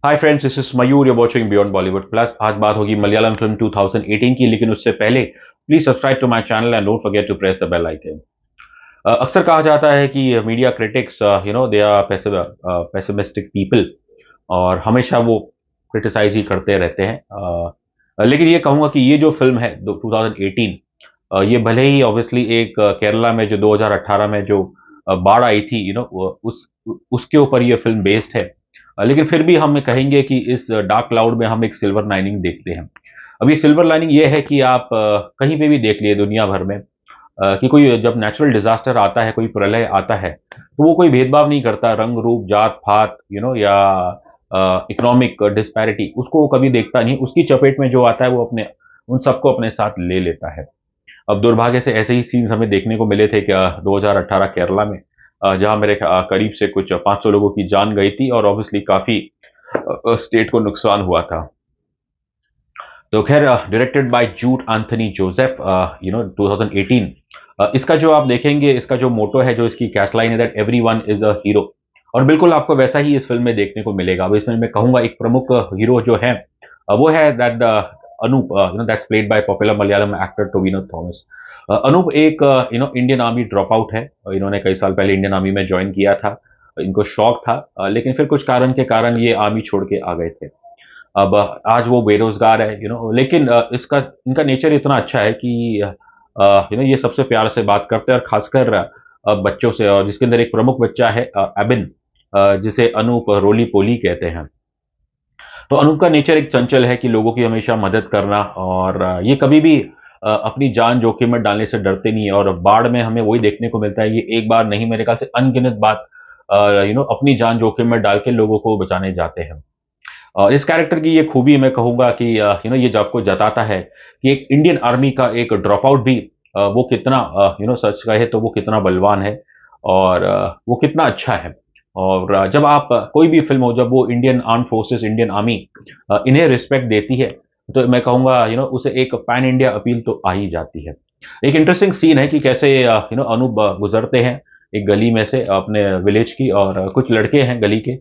Hi friends, this is Mayur, you watching beyond Bollywood plus. आज बात होगी मलयालम फिल्म 2018 की, लेकिन उससे पहले please subscribe to my channel and don't forget to press the bell icon. अक्सर कहा जाता है कि media critics they are pessimistic people, और हमेशा वो क्रिटिसाइज ही करते रहते हैं। लेकिन ये कहूंगा कि ये जो फिल्म है 2018, ये भले ही ऑब्वियसली एक केरला में जो 2018 में जो बाढ़ आई थी, उस उसके ऊपर ये फिल्म बेस्ड है। लेकिन फिर भी हम कहेंगे कि इस डार्क क्लाउड में हम एक सिल्वर लाइनिंग देखते हैं। अब ये सिल्वर लाइनिंग ये है कि आप कहीं पे भी देख लिए दुनिया भर में, कि कोई जब नेचुरल डिजास्टर आता है, कोई प्रलय आता है, तो वो कोई भेदभाव नहीं करता, रंग रूप जात पात या इकोनॉमिक डिस्पैरिटी, उसको वो कभी देखता नहीं। उसकी चपेट में जो आता है वो अपने उन सबको अपने साथ ले लेता है। अब दुर्भाग्य से ऐसे ही सीन्स हमें देखने को मिले थे क्या 2018 केरला में, जहां मेरे करीब से कुछ 500 लोगों की जान गई थी, और ऑब्वियसली काफी स्टेट को नुकसान हुआ था। तो खैर, डायरेक्टेड बाय जूड एंथनी जोसेफ, 2018। इसका जो आप देखेंगे, इसका जो मोटो है, जो इसकी कैशलाइन है, that everyone is a hero. और बिल्कुल आपको वैसा ही इस फिल्म में देखने को मिलेगा। अब इसमें मैं कहूंगा एक प्रमुख हीरो जो है, वो है that Anoop, that's played by popular Malayalam actor Tovino Thomas. Anoop एक इंडियन आर्मी ड्रॉप आउट है। इन्होंने कई साल पहले इंडियन आर्मी में ज्वाइन किया था। इनको शौक था, लेकिन फिर कुछ कारण के कारण ये आर्मी छोड़ के आ गए थे। अब आज वो बेरोजगार है, लेकिन इसका इनका नेचर इतना अच्छा है कि ये सबसे प्यार से बात करते हैं, और खासकर बच्चों से। और जिसके अंदर एक प्रमुख बच्चा है, एबिन, जिसे अनूप रोली पोली कहते हैं। तो अनूप का नेचर एक चंचल है कि लोगों की हमेशा मदद करना, और ये कभी भी अपनी जान जोखिम में डालने से डरते नहीं है। और बाढ़ में हमें वही देखने को मिलता है, ये एक बार नहीं, मेरे ख्याल से अनगिनत बात अपनी जान जोखिम में डाल के लोगों को बचाने जाते हैं। इस कैरेक्टर की ये खूबी मैं कहूँगा कि ये जो आपको जताता है कि एक इंडियन आर्मी का एक ड्रॉप आउट भी, वो कितना, सच कहे तो वो कितना बलवान है, और वो कितना अच्छा है। और जब आप कोई भी फ़िल्म हो, जब वो Indian armed forces, Indian army इन्हें रिस्पेक्ट देती है, तो मैं कहूँगा उसे एक पैन इंडिया अपील तो आ ही जाती है। एक इंटरेस्टिंग सीन है कि कैसे अनूप गुज़रते हैं एक गली में से अपने विलेज की, और कुछ लड़के हैं गली के,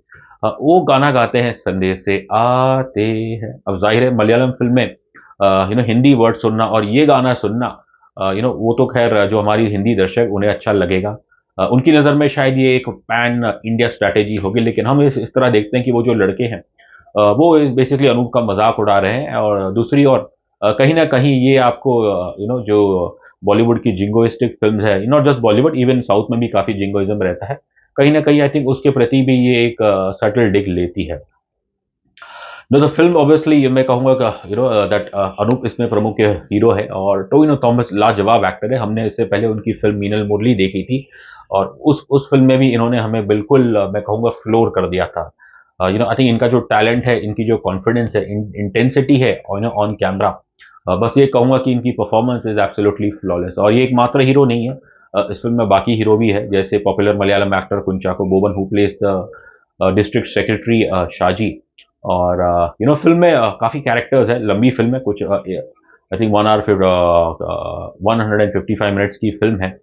वो गाना गाते हैं, संदेशे आते हैं। अब ज़ाहिर है मलयालम फ़िल्म में हिंदी वर्ड सुनना और ये गाना सुनना, वो तो ख़ैर जो हमारी हिंदी दर्शक, उन्हें अच्छा लगेगा। उनकी नज़र में शायद ये एक पैन इंडिया स्ट्रैटेजी होगी, लेकिन हम इस तरह देखते हैं कि वो जो लड़के हैं, वो बेसिकली अनूप का मज़ाक उड़ा रहे हैं। और दूसरी ओर कहीं न कहीं ये आपको जो बॉलीवुड की जिंगोइस्टिक फ़िल्म्स है, not just Bollywood, even south में भी काफ़ी जिंगोइज़्म रहता है। कहीं न कहीं आई थिंक उसके प्रति भी ये एक सटल डिग लेती है। द फ़िल्म ऑब्वियसली मैं कहूँगा कि दैट अनूप इसमें प्रमुख हीरो है, और टोविनो थॉमस लाजवाब एक्टर है। हमने इससे पहले उनकी फ़िल्म मीनल मुरली देखी थी, और उस फ़िल्म में भी इन्होंने हमें बिल्कुल मैं कहूँगा फ्लोर कर दिया था। आई थिंक इनका जो टैलेंट है, इनकी जो कॉन्फिडेंस है, इंटेंसिटी है ऑन कैमरा, बस ये कहूँगा कि इनकी परफॉर्मेंस इज़ एब्सोल्युटली फ्लॉलेस। और ये एकमात्र हीरो नहीं है, इस फ़िल्म में बाकी हीरो भी है, जैसे popular Malayalam actor Kunchacko Boban, who plays the district secretary Shaji. और फ़िल्म में काफ़ी कैरेक्टर्स हैं, लंबी फ़िल्म है, कुछ आई थिंक 1 आवर फिर 155 मिनट्स की फ़िल्म है।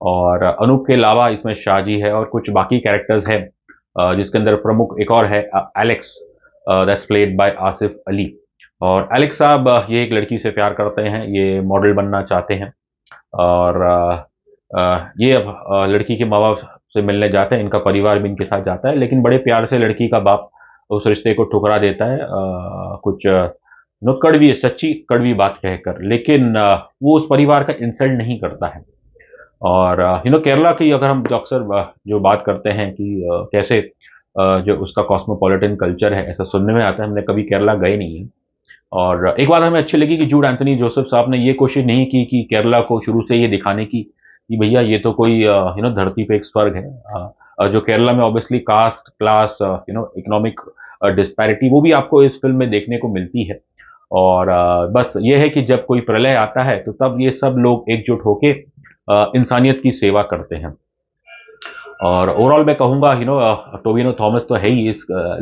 और अनूप के अलावा इसमें शाहजी है, और कुछ बाकी कैरेक्टर्स हैं, जिसके अंदर प्रमुख एक और है, Alex, that's played bye Asif Ali. और एलेक्स साहब ये एक लड़की से प्यार करते हैं, ये मॉडल बनना चाहते हैं, और ये अब लड़की के माँ-बाप से मिलने जाते हैं, इनका परिवार भी इनके साथ जाता है, लेकिन बड़े प्यार से लड़की का बाप उस रिश्ते को ठुकरा देता है, कुछ कड़वी, सच्ची कड़वी बात कहकर। लेकिन वो उस परिवार का इंसल्ट नहीं करता है। और केरला की अगर हम जो अक्सर जो बात करते हैं कि कैसे जो उसका कॉस्मोपॉलिटन कल्चर है, ऐसा सुनने में आता है, हमने कभी केरला गए नहीं हैं। और एक बात हमें अच्छी लगी कि जूड एंथनी जोसेफ साहब ने ये कोशिश नहीं की कि केरला को शुरू से ये दिखाने की कि भैया ये तो कोई धरती पे एक स्वर्ग है। जो केरला में obviously caste, class, economic disparity, वो भी आपको इस फ़िल्म में देखने को मिलती है। और बस ये है कि जब कोई प्रलय आता है, तो तब ये सब लोग एकजुट होके इंसानियत की सेवा करते हैं। और ओवरऑल मैं कहूँगा टोविनो थॉमस तो है ही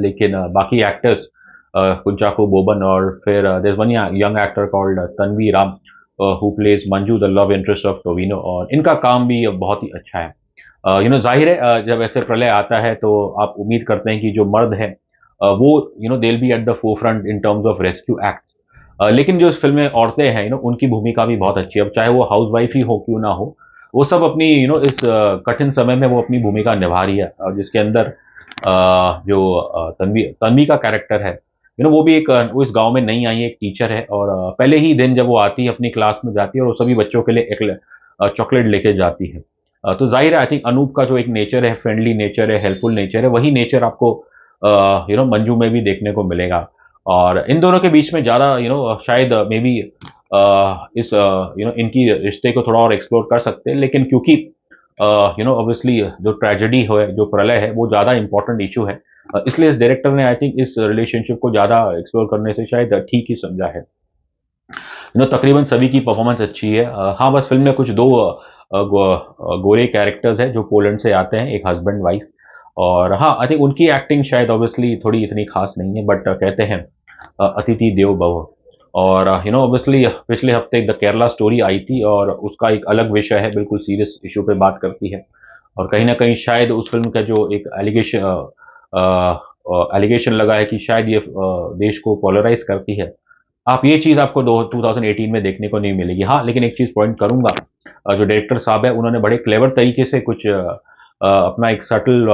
लेकिन बाकी एक्टर्स, कुंचाको बोबन, और फिर there is one young actor called Tanvi Ram, who plays Manju, the love interest of Tovino, और इनका काम भी बहुत ही अच्छा है। ज़ाहिर है, जब ऐसे प्रलय आता है तो आप उम्मीद करते हैं कि जो मर्द हैं, वो they will be at the forefront in terms of rescue act. लेकिन जो इस फ़िल्म में औरतें हैं, उनकी भूमिका भी बहुत अच्छी है। अब चाहे वो हाउसवाइफ ही हो, क्यों ना हो, वो सब अपनी इस कठिन समय में वो अपनी भूमिका निभा रही है। जिसके अंदर जो तन्वी तन्वी का कैरेक्टर है, वो भी वो इस गाँव में नई आई एक टीचर है, और पहले ही दिन जब वो आती है अपनी क्लास में जाती है और वो सभी बच्चों के लिए एक चॉकलेट लेके जाती है। तो ज़ाहिर है, आई थिंक अनूप का जो एक नेचर है, फ्रेंडली नेचर है, हेल्पफुल नेचर है, वही नेचर आपको मंजू में भी देखने को मिलेगा। और इन दोनों के बीच में ज़्यादा शायद मे बी इस इनकी रिश्ते को थोड़ा और एक्सप्लोर कर सकते हैं, लेकिन क्योंकि ऑब्वियसली जो ट्रेजेडी है, जो प्रलय है, वो ज़्यादा इम्पोर्टेंट इश्यू है। इसलिए इस डायरेक्टर ने आई थिंक इस रिलेशनशिप को ज़्यादा एक्सप्लोर करने से शायद ठीक ही समझा है। तकरीबन सभी की परफॉर्मेंस अच्छी है। हाँ, बस फ़िल्म में कुछ 2 गोरे कैरेक्टर्स हैं जो पोलैंड से आते हैं, एक हस्बैंड वाइफ। और हाँ, आई थिंक उनकी एक्टिंग शायद ऑब्वियसली थोड़ी इतनी खास नहीं है, बट कहते हैं अतिथि देवो भव। और ऑब्वियसली पिछले हफ्ते द केरला स्टोरी आई थी, और उसका एक अलग विषय है, बिल्कुल सीरियस इश्यू पे बात करती है। और कहीं न कहीं शायद उस फ़िल्म का जो एक एलिगेशन लगा है कि शायद ये देश को पोलराइज़ करती है। आप ये चीज़ आपको दो 2018 में देखने को नहीं मिलेगी। हाँ, लेकिन एक चीज़ पॉइंट करूँगा, जो डायरेक्टर साहब हैं, उन्होंने बड़े क्लेवर तरीके से कुछ अपना एक सटल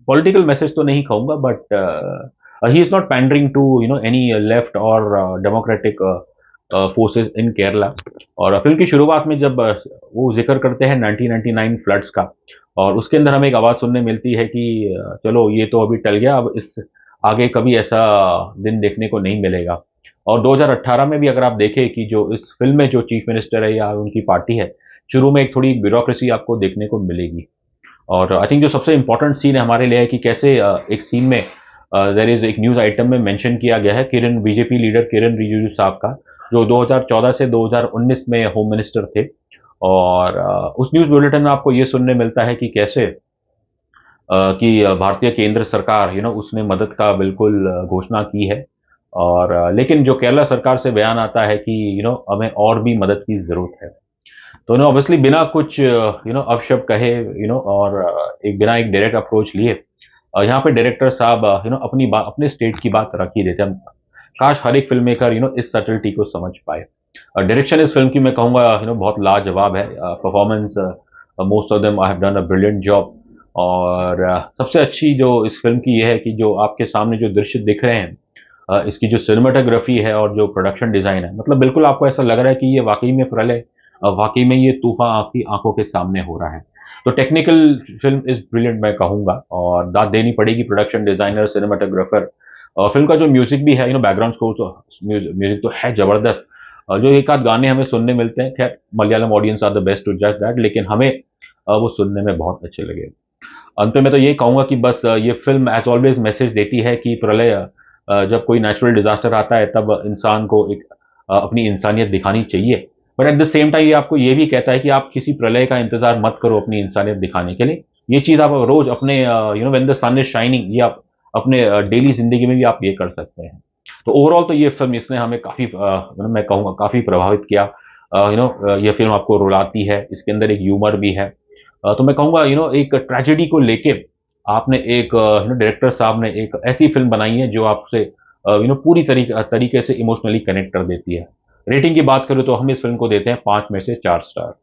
पॉलिटिकल मैसेज तो नहीं कहूँगा, but he is not pandering to any left और डेमोक्रेटिक फोर्सेस इन केरला। और फ़िल्म की शुरुआत में जब वो ज़िक्र करते हैं 1999 फ्लड्स का, और उसके अंदर हमें एक आवाज़ सुनने मिलती है कि चलो ये तो अभी टल गया, अब इस आगे कभी ऐसा दिन देखने को नहीं मिलेगा। और 2018 में भी अगर आप देखें कि जो इस फ़िल्म में जो चीफ मिनिस्टर है या उनकी पार्टी है, शुरू में एक थोड़ी ब्यूरोक्रेसी आपको देखने को मिलेगी। और आई थिंक जो सबसे इम्पोर्टेंट सीन है हमारे लिए है कि कैसे एक सीन में देयर इज़ एक न्यूज़ आइटम में मेंशन किया गया है बीजेपी लीडर किरण रिजिजू साहब का, जो 2014 से 2019 में होम मिनिस्टर थे। और उस न्यूज़ बुलेटिन में आपको ये सुनने मिलता है कि कैसे कि भारतीय केंद्र सरकार उसने मदद का बिल्कुल घोषणा की है। और लेकिन जो केरला सरकार से बयान आता है कि हमें और भी मदद की ज़रूरत है। तो ऑब्वियसली बिना कुछ अपशब्द कहे और एक बिना एक डायरेक्ट अप्रोच लिए यहाँ पे डायरेक्टर साहब अपने स्टेट की बात रख ही देते हैं। काश हर एक फ़िल्म मेकर इस सटलिटी को समझ पाए। डायरेक्शन इस फ़िल्म की मैं कहूँगा बहुत लाजवाब है। Performance most of them I have done a brilliant job. और सबसे अच्छी जो इस फ़िल्म की ये है कि जो आपके सामने जो दृश्य दिख रहे हैं, इसकी जो सिनेमेटोग्राफी है और जो प्रोडक्शन डिज़ाइन है, मतलब बिल्कुल आपको ऐसा लग रहा है कि ये वाक़ई में प्रलय, वाक़ई में ये तूफ़ान आपकी आँखों के सामने हो रहा है। तो टेक्निकल फ़िल्म इज़ ब्रिलियंट मैं कहूँगा, और दाद देनी पड़ेगी प्रोडक्शन डिज़ाइनर, सिनेमेटोग्राफर। और फ़िल्म का जो म्यूज़िक भी है, बैकग्राउंड स्कोर तो म्यूज़िक तो है ज़बरदस्त। जो एक आध गाने हमें सुनने मिलते हैं, खैर Malayalam audience are the best to जज दैट, लेकिन हमें वो सुनने में बहुत अच्छे लगे। अंत में मैं तो ये कहूँगा कि बस ये फ़िल्म एज़ ऑलवेज़ मैसेज देती है कि प्रलय, जब कोई नेचुरल डिज़ास्टर आता है तब इंसान को एक अपनी इंसानियत दिखानी चाहिए। But at the same time ये आपको ये भी कहता है कि आप किसी प्रलय का इंतज़ार मत करो अपनी इंसानियत दिखाने के लिए। ये चीज़ आप रोज़ अपने when the sun is shining, ये आप अपने डेली ज़िंदगी में भी आप ये कर सकते हैं। तो ओवरऑल तो ये फ़िल्म इसने हमें काफ़ी मैं कहूँगा काफ़ी प्रभावित किया। ये फ़िल्म आपको रुलाती है, इसके अंदर एक ह्यूमर भी है। तो मैं कहूँगा एक ट्रेजेडी को लेके आपने एक डायरेक्टर साहब ने एक ऐसी फ़िल्म बनाई है जो आपसे पूरी तरीके से इमोशनली कनेक्ट कर देती है। रेटिंग की बात करूँ तो हम इस फ़िल्म को देते हैं 5 में से 4 स्टार।